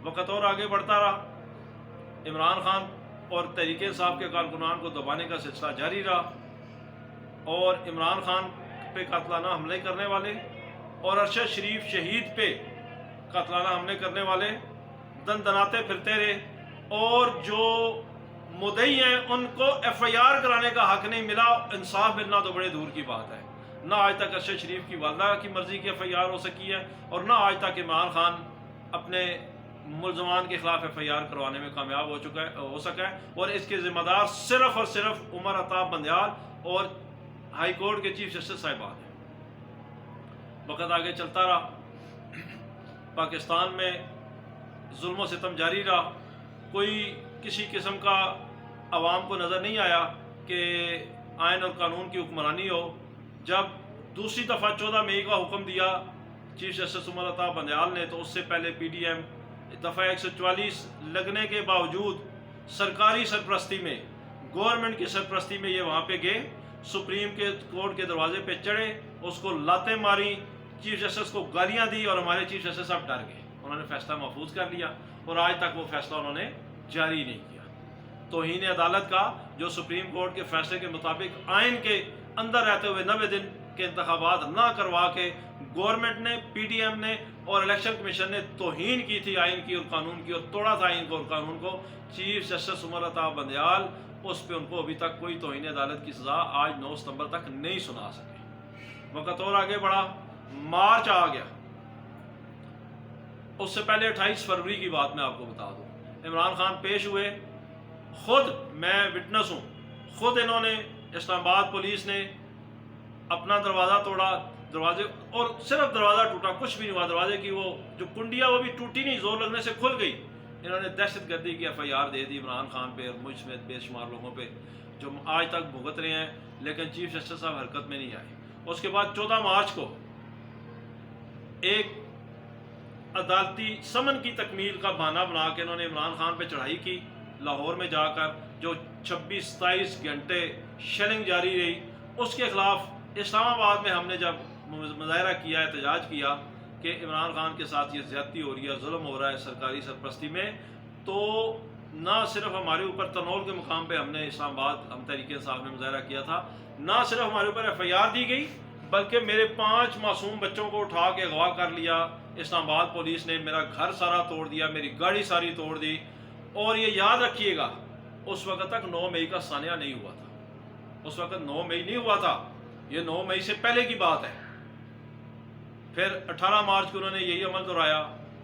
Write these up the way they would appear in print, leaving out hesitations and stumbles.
وقت اور آگے بڑھتا رہا، عمران خان اور تحریک انصاف کے کارکنان کو دبانے کا سلسلہ جاری رہا، اور عمران خان پہ قاتلانہ حملے کرنے والے اور ارشد شریف شہید پہ قاتلانہ حملے کرنے والے دن دناتے پھرتے رہے، اور جو مدعی ہیں ان کو ایف آئی آر کرانے کا حق نہیں ملا۔ انصاف ملنا تو بڑے دور کی بات ہے، نہ آج تک ارشد شریف کی والدہ کی مرضی کی ایف آئی آر ہو سکی ہے، اور نہ آج تک عمران خان اپنے ملزمان کے خلاف ایف آئی آر کروانے میں کامیاب ہو سکا ہے، اور اس کے ذمہ دار صرف اور صرف عمر عطا بندیال اور ہائی کورٹ کے چیف جسٹس صاحبان ہیں۔ وقت آگے چلتا رہا، پاکستان میں ظلم و ستم جاری رہا، کوئی کسی قسم کا عوام کو نظر نہیں آیا کہ آئین اور قانون کی حکمرانی ہو۔ جب دوسری دفعہ 14 مئی کا حکم دیا چیف جسٹس عمر عطا بندیال نے، تو اس سے پہلے پی ڈی ایم دفعہ 144 لگنے کے باوجود سرکاری سرپرستی میں، گورنمنٹ کی سرپرستی میں یہ وہاں پہ گئے، سپریم کورٹ کے دروازے پہ چڑھے، اس کو لاتیں ماری، چیف جسٹس کو گالیاں دی، اور ہمارے چیف جسٹس صاحب ڈر گئے، انہوں نے فیصلہ محفوظ کر لیا، اور آج تک وہ فیصلہ انہوں نے جاری نہیں کیا۔ توہین عدالت کا، جو سپریم کورٹ کے فیصلے کے مطابق آئین کے اندر رہتے ہوئے 90 دن کے انتخابات نہ کروا کے گورنمنٹ نے، پی ڈی ایم نے اور الیکشن کمیشن نے توہین کی تھی آئین کی اور قانون کی، اور توڑا تھا آئین کو اور قانون کو، چیف جسٹس عمر عطا بندیال اس پہ ان کو ابھی تک کوئی توہین عدالت کی سزا آج 9 ستمبر تک نہیں سنا سکے۔ وقت اور آگے بڑھا، مارچ آ گیا، اس سے پہلے 28 فروری کی بات میں آپ کو بتا دوں، عمران خان پیش ہوئے، خود میں وٹنس ہوں، خود انہوں نے، اسلام آباد پولیس نے اپنا دروازہ توڑا، دروازے، اور صرف دروازہ ٹوٹا، کچھ بھی نہیں ہوا، دروازے کی وہ جو کنڈیاں وہ بھی ٹوٹی نہیں، زور لگنے سے کھل گئی۔ انہوں نے دہشت گردی کی ایف آئی آر دے دی عمران خان پہ اور مجھ سمیت بے شمار لوگوں پہ، جو آج تک بھگت رہے ہیں، لیکن چیف جسٹس صاحب حرکت میں نہیں آئے۔ اس کے بعد 14 مارچ کو ایک عدالتی سمن کی تکمیل کا بہانہ بنا کے انہوں نے عمران خان پہ چڑھائی کی، لاہور میں جا کر، جو 26-27 گھنٹے شیلنگ جاری رہی، اس کے خلاف اسلام آباد میں ہم نے جب مظاہرہ کیا، احتجاج کیا کہ عمران خان کے ساتھ یہ زیادتی ہو رہی ہے، ظلم ہو رہا ہے سرکاری سرپرستی میں، تو نہ صرف ہمارے اوپر تنول کے مقام پہ ہم نے اسلام آباد ہم تحریک انصاف میں مظاہرہ کیا تھا، نہ صرف ہمارے اوپر ایف آئی آر دی گئی، بلکہ میرے 5 معصوم بچوں کو اٹھا کے اغوا کر لیا اسلام آباد پولیس نے، میرا گھر سارا توڑ دیا، میری گاڑی ساری توڑ دی۔ اور یہ یاد رکھیے گا، اس وقت تک 9 مئی کا سانحہ نہیں ہوا تھا، اس وقت 9 مئی نہیں ہوا تھا، یہ 9 مئی سے پہلے کی بات ہے۔ پھر 18 مارچ کو انہوں نے یہی عمل دہرایا،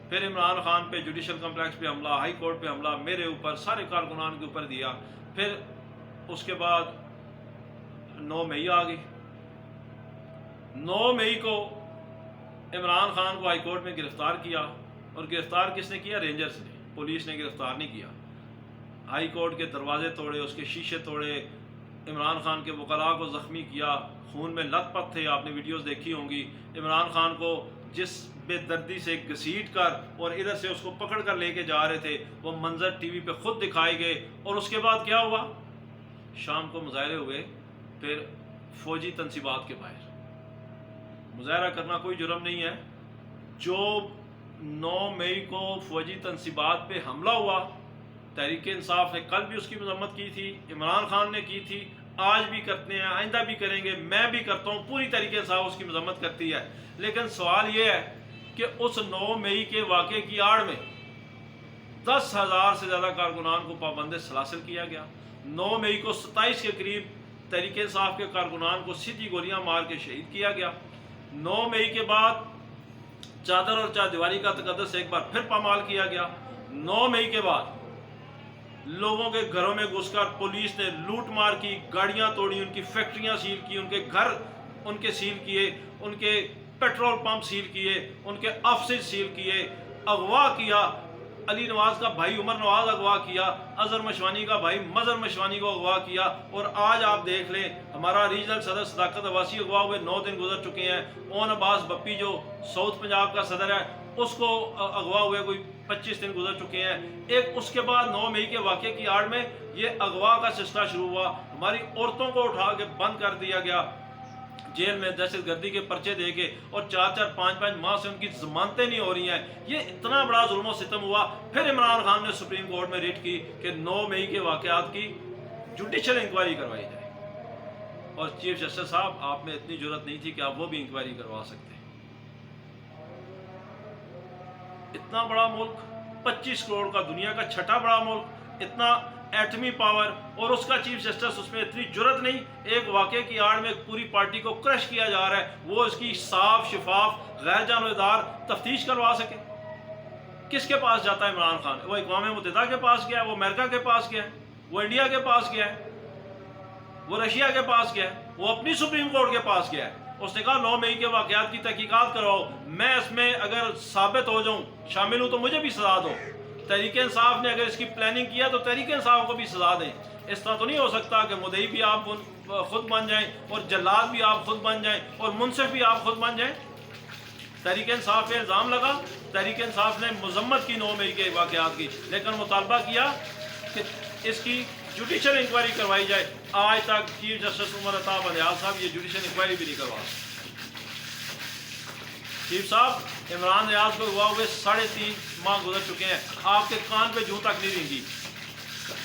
پھر عمران خان پہ جوڈیشل کمپلیکس پہ حملہ، ہائی کورٹ پہ حملہ، میرے اوپر، سارے کارکنان کے اوپر دیا۔ پھر اس کے بعد 9 مئی آ گئی، 9 مئی کو عمران خان کو ہائی کورٹ میں گرفتار کیا، اور گرفتار کس نے کیا؟ رینجرز نے، پولیس نے گرفتار نہیں کیا۔ ہائی کورٹ کے دروازے توڑے، اس کے شیشے توڑے، عمران خان کے وکلاء کو زخمی کیا، خون میں لت پت تھے، آپ نے ویڈیوز دیکھی ہوں گی۔ عمران خان کو جس بے دردی سے گھسیٹ کر اور ادھر سے اس کو پکڑ کر لے کے جا رہے تھے، وہ منظر ٹی وی پہ خود دکھائے گئے۔ اور اس کے بعد کیا ہوا؟ شام کو مظاہرے ہوئے، پھر فوجی تنصیبات کے باہر۔ مظاہرہ کرنا کوئی جرم نہیں ہے، جو 9 مئی کو فوجی تنصیبات پہ حملہ ہوا، تحریک انصاف نے کل بھی اس کی مذمت کی تھی، عمران خان نے کی تھی، آج بھی کرتے ہیں، آئندہ بھی کریں گے، میں بھی کرتا ہوں، پوری تحریک انصاف اس کی مذمت کرتی ہے۔ لیکن سوال یہ ہے کہ اس 9 مئی کے واقعے کی آڑ میں 10,000 سے زیادہ کارکنان کو پابند سلاسل کیا گیا۔ 9 مئی کو 27 کے قریب تحریک انصاف کے کارکنان کو سیدھی گولیاں مار کے شہید کیا گیا۔ 9 مئی کے بعد چادر اور چاردیواری کا تقدس ایک بار پھر پامال کیا گیا۔ 9 مئی کے بعد لوگوں کے گھروں میں گھس کر پولیس نے لوٹ مار کی، گاڑیاں توڑی، ان کی فیکٹریاں سیل کی، ان کے گھر ان کے سیل کیے، ان کے پیٹرول پمپ سیل کیے، ان کے آفسز سیل کیے، اغوا کیا۔ علی نواز کا بھائی عمر نواز اغوا کیا، اظہر مشوانی کا بھائی مظہر مشوانی کو اغوا کیا، اور آج آپ دیکھ لیں ہمارا ریجنل صدر صداقت عباسی اغوا ہوئے 9 دن گزر چکے ہیں۔ اون عباس بپی جو ساؤتھ پنجاب کا صدر ہے، اس کو اغوا ہوئے کوئی 25 دن گزر چکے ہیں۔ ایک اس کے بعد 9 مئی کے واقعے کی آڑ میں یہ اغوا کا سلسلہ شروع ہوا، ہماری عورتوں کو اٹھا کے بند کر دیا گیا، जेल में दहशत गर्दी के पर्चे दे के और 4-4 5-5 माह से उनकी जमानतें नहीं हो रही हैं। ये इतना बड़ा जुल्म और सितम हुआ। फिर इमरान खान ने सुप्रीम कोर्ट में रिट की कि 9 मई के वाक़यात की जुडिशल इंक्वायरी करवाई जाए, और चीफ जस्टिस साहब आप में इतनी जरूरत नहीं थी कि आप वो भी इंक्वायरी करवा सकते। इतना बड़ा मुल्क, 25 करोड़ का, दुनिया का छठा बड़ा मुल्क, इतना एटमी पावर, और उसका चीफ जस्टिस, उसमें इतनी जुर्रत नहीं। एक वाक़े की आड़ में पूरी पार्टी को क्रश किया जा रहा है, वो इसकी साफ शफाफ गैर जानबदार तफ्तीश करवा सके। किसके पास जाता है इमरान खान? वो अक़वाम मुत्तहिदा के पास गया है, वो अमेरिका के पास गया है, वो इंडिया के पास गया है, वो रशिया के पास गया है, वो अपनी सुप्रीम कोर्ट के पास गया है। उसने कहा 9 मई के वाक़यात की तहकीकात करवाओ, मैं इसमें अगर साबित हो जाऊं, शामिल हूं, तो मुझे भी सजा दो। तहरीक इंसाफ ने अगर इसकी प्लानिंग किया तो तहरीक इंसाफ को भी सजा दें। इस तरह तो नहीं हो सकता कि मुद्दई भी आप खुद बन जाएं और जल्लाद भी आप खुद बन जाएं और मुनसिफ भी आप खुद बन जाएं। तहरीक इंसाफ पे इल्ज़ाम लगा, तहरीक इंसाफ ने मजम्मत की 9 मई के वाक़यात की, लेकिन मुतालबा किया कि इसकी जुडिशल इंक्वायरी करवाई जाए। आज तक चीफ जस्टिस उमर अता बंदयाल साहब ये जुडिशल इंक्वायरी भी नहीं करवा। चीफ साहब, इमरान रियाज को हुआ हुए 3.5 माह गुजर चुके हैं, आपके कान पे जूं तक नहीं रेंगी।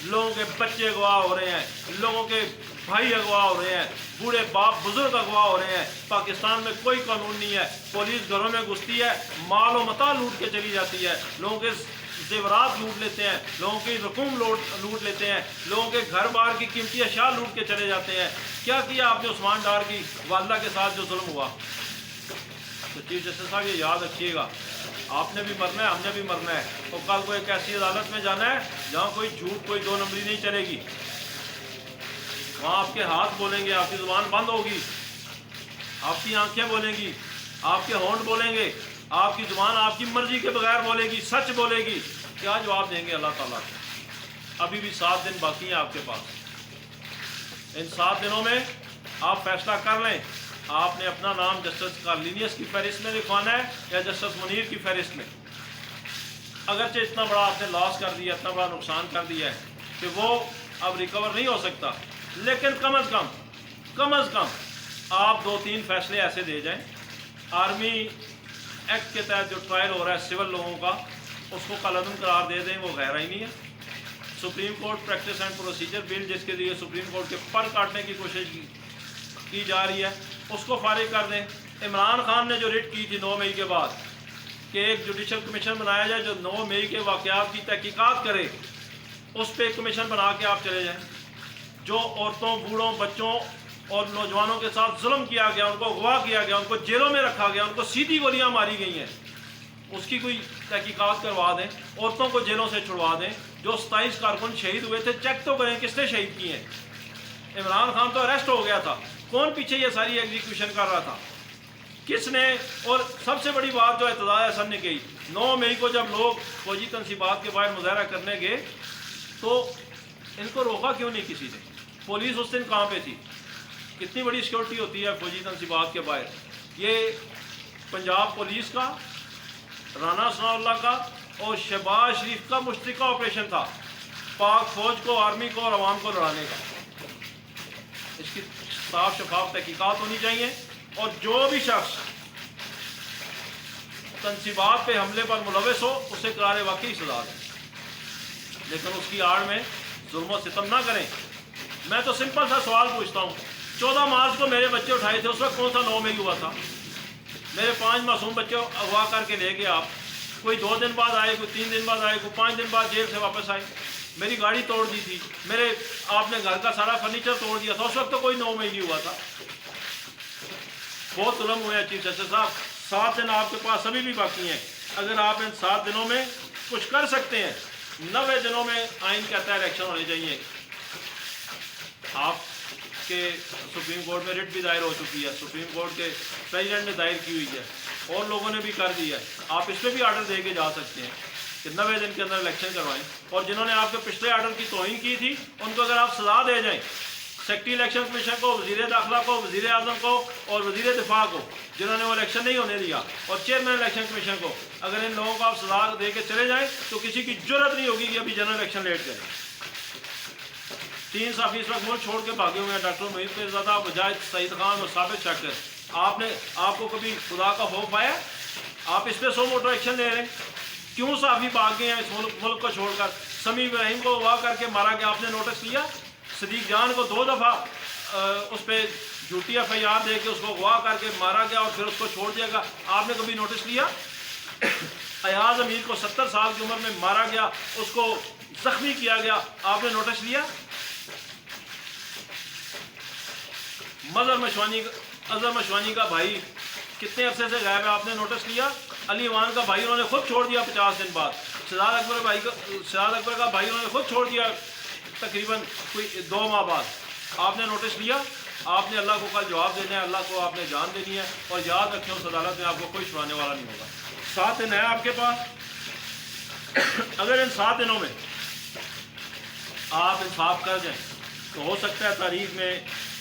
लोगों के बच्चे अगवा हो रहे हैं, लोगों के भाई अगवा हो रहे हैं, बूढ़े बाप बुजुर्ग अगवा हो रहे हैं। पाकिस्तान में कोई कानून नहीं है, पुलिस घरों में घुसती है, माल व मता लूट के चली जाती है, लोगों के जेवरात लूट लेते हैं, लोगों की रकूम लूट लेते हैं, लोगों के घर बार की कीमती अशिया लूट के चले जाते हैं। क्या किया आपने उस्मान डार की वालदा के साथ जो जुल्म हुआ? तो चीफ जस्टिस साहब ये याद रखिएगा, आपने भी मरना है, हमने भी मरना है, और कल को एक ऐसी अदालत में जाना है जहाँ कोई झूठ, कोई 2 नंबरी नहीं चलेगी। वहाँ आपके हाथ बोलेंगे, आपकी जुबान बंद होगी, आपकी आंखें बोलेंगी, आपके होंठ बोलेंगे, आपकी जुबान आपकी मर्जी के बगैर बोलेगी, सच बोलेगी। क्या जवाब देंगे अल्लाह ताला को? अभी भी 7 दिन बाकी हैं आपके पास। इन 7 दिनों में आप फैसला कर लें, आपने अपना नाम जस्टिस कार्लिनियस की फहरिस्त में लिखवाना है या जस्टिस मुनीर की फहरिस्त में। अगरचे इतना बड़ा आपने लॉस कर दिया, इतना बड़ा नुकसान कर दिया है कि वो अब रिकवर नहीं हो सकता, लेकिन कम अज़ कम आप 2-3 फैसले ऐसे दे जाएं। आर्मी एक्ट के तहत जो ट्रायल हो रहा है सिविल लोगों का, उसको कलअदम करार दे दें, वो गैर आईनी है। Supreme court practice and procedure bill, जिसके लिए सुप्रीम कोर्ट के पर काटने की कोशिश की जा रही है, उसको फारिग कर दें। इमरान खान ने जो रिट की थी 9 मई के बाद कि एक जुडिशल कमीशन बनाया जाए जो 9 मई के वाक़यात की तहकीकात करे, उस पर कमीशन बना के आप चले जाएं। जो औरतों, बूढ़ों, बच्चों और नौजवानों के साथ जुल्म किया गया, उनको अगवा किया गया, उनको जेलों में रखा गया, उनको सीधी गोलियां मारी गई हैं, उसकी कोई तहकीकात करवा दें, औरतों को जेलों से छुड़वा दें। जो 27 कारकुन शहीद हुए थे, चेक तो करें किसने शहीद किए हैं। इमरान खान तो अरेस्ट हो गया था, कौन पीछे ये सारी एग्जीक्यूशन कर रहा था, किसने? और सबसे बड़ी बात जो इत्तेजाज हसन ने कही, 9 मई को जब लोग फौजी तनसीबात के बाहर मुजाहरा करने गए तो इनको रोका क्यों नहीं किसी ने? पुलिस उस दिन कहाँ पे थी? कितनी बड़ी सिक्योरिटी होती है फौजी तनसीबात के बाहर। ये पंजाब पुलिस का, राना सनाउल्लाह का और शहबाज शरीफ का मुश्तरका ऑपरेशन था, पाक फौज को, आर्मी को और अवाम को लड़ाने का। इसकी साफ शफाफ तहकीकात होनी चाहिए, और जो भी शख्स तनसीबात पे हमले पर मुलविस हो उसे करारे वाकई सजा दें, लेकिन उसकी आड़ में जुल्म सितम ना करें। मैं तो सिंपल सा सवाल पूछता हूँ, 14 मार्च को मेरे बच्चे उठाए थे, उस वक्त कौन सा 9 मई हुआ था? मेरे 5 मासूम बच्चे अगवा करके ले गए आप, कोई 2 दिन बाद आए, कोई 3 दिन बाद आए, कोई 5 दिन बाद जेल से वापस आए। मेरी गाड़ी तोड़ दी थी, आपने घर का सारा फर्नीचर तोड़ दिया था, उस वक्त तो कोई 9 मई नहीं हुआ था। बहुत जुल्म हुए चीफ जस्टिस साहब। 7 दिन आपके पास अभी भी बाकी हैं। अगर आप इन 7 दिनों में कुछ कर सकते हैं, 90 दिनों में आइन कहता है इलेक्शन होने चाहिए। आपके सुप्रीम कोर्ट में रिट भी दायर हो चुकी है, सुप्रीम कोर्ट के प्रेसिडेंट ने दायर की हुई है, और लोगों ने भी कर दिया है। आप इस पर भी आर्डर दे के जा सकते हैं कि 90 दिन के अंदर इलेक्शन करवाएं। और जिन्होंने आपके पिछले आर्डर की तौहीन की थी, उनको अगर आप सजा दे जाएं, सेक्रेटरी इलेक्शन कमीशन को, वज़ीर दाखिला को, वज़ीर आज़म को और वज़ीर दिफा को, जिन्होंने वो इलेक्शन नहीं होने दिया, और चेयरमैन इलेक्शन कमीशन को, अगर इन लोगों को आप सजा दे के चले जाएं तो किसी की जरूरत नहीं होगी कि अभी जनरल इलेक्शन लेट करें। 3 साफी इस वक्त मुल्क छोड़ के भागे हुए हैं, डॉक्टर मोहित पीरज़ादा, मुजाहिद सईद खान और साबित शाकिर। आपको कभी खुदा का खौफ आया? आप इस पे सो मोटो एक्शन ले रहे हैं। क्यों साफी भाग गए हैं इस मुल्क को छोड़कर? समी इब्राहिम को अगवा करके मारा गया, आपने नोटिस लिया? सदीक जान को 2 दफ़ा उस पर झूठी FIR दे के उसको अगवा करके मारा गया और फिर उसको छोड़ दिया गया, आपने कभी नोटिस लिया? अयाज अमीर को 70 साल की उम्र में मारा गया, उसको जख्मी किया गया, आपने नोटिस लिया? अजहर मशवानी का भाई कितने अरसे से गायब है, आपने नोटिस लिया? अली वान का भाई उन्होंने खुद छोड़ दिया 50 दिन बाद। शहजाद अकबर का भाई उन्होंने खुद छोड़ दिया तकरीबन कोई 2 माह बाद, आपने नोटिस लिया? आपने अल्लाह को कल जवाब देना है, अल्लाह को आपने जान देनी है, और याद रखें उस अदालत में आपको कोई छुड़ाने वाला नहीं होगा। 7 दिन है आपके पास। अगर इन 7 दिनों में आप इंसाफ कर जाएं तो हो सकता है तारीख में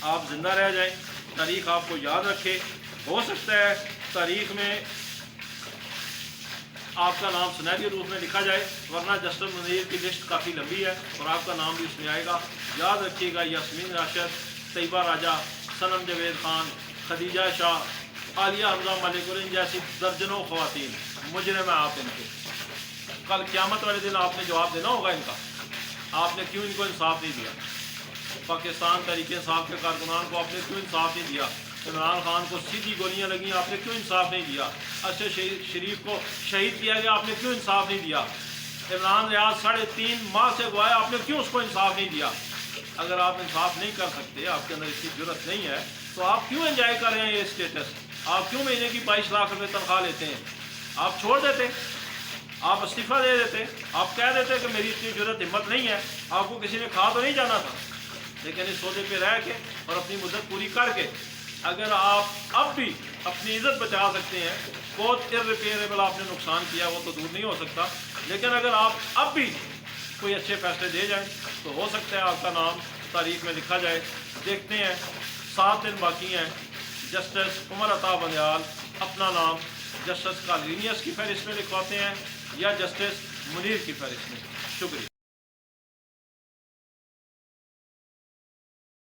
आप जिंदा रह जाएं, तारीख आपको याद रखे। हो सकता है तारीख में आपका नाम सुनहरी रूप में लिखा जाए, वरना जस्टिस मुनीर की लिस्ट काफ़ी लंबी है और आपका नाम भी उसमें आएगा। याद रखिएगा, यास्मीन राशिद, तैयबा राजा, सनम जावेद खान, खदीजा शाह, आलिया हमजा मलिकुल जैसी दर्जनों ख़वातीन मुजरिम हैं आप इनके। कल क़यामत वाले दिन आपने जवाब देना होगा इनका, आपने क्यों इनको इंसाफ नहीं दिया? पाकिस्तान तहरीक इंसाफ के कारकुनान को आपने क्यों इंसाफ नहीं दिया? इमरान खान को सीधी गोलियां लगी, आपने क्यों इंसाफ नहीं दिया? अरशद शरीफ को शहीद किया गया, आपने क्यों इंसाफ नहीं दिया? इमरान रियाज 3.5 माह से गवाया, आपने क्यों उसको इंसाफ नहीं दिया? अगर आप इंसाफ नहीं कर सकते, आपके अंदर इसकी जरूरत नहीं है, तो आप क्यों एंजॉय कर रहे हैं ये स्टेटस? आप क्यों महीने की 22 लाख रुपये तनख्वाह लेते हैं? आप छोड़ देते, आप इस्तीफ़ा दे देते, आप कह देते कि मेरी इतनी जरूरत हिम्मत नहीं है, आपको किसी ने खा तो नहीं जाना था। लेकिन इस सौदे पे रह के और अपनी मुद्दत पूरी करके अगर आप अब भी अपनी इज़्ज़त बचा सकते हैं, बहुत इररिपेयरेबल आपने नुकसान किया, वो तो दूर नहीं हो सकता, लेकिन अगर आप अब भी कोई अच्छे फैसले दे जाएं तो हो सकता है आपका नाम तारीख में लिखा जाए। देखते हैं, 7 दिन बाकी हैं। जस्टिस उमर अता बंदयाल अपना नाम जस्टिस कालीनियस की फहरिस्त में लिखवाते हैं या जस्टिस मुनीर की फहरिस्त में? शुक्रिया।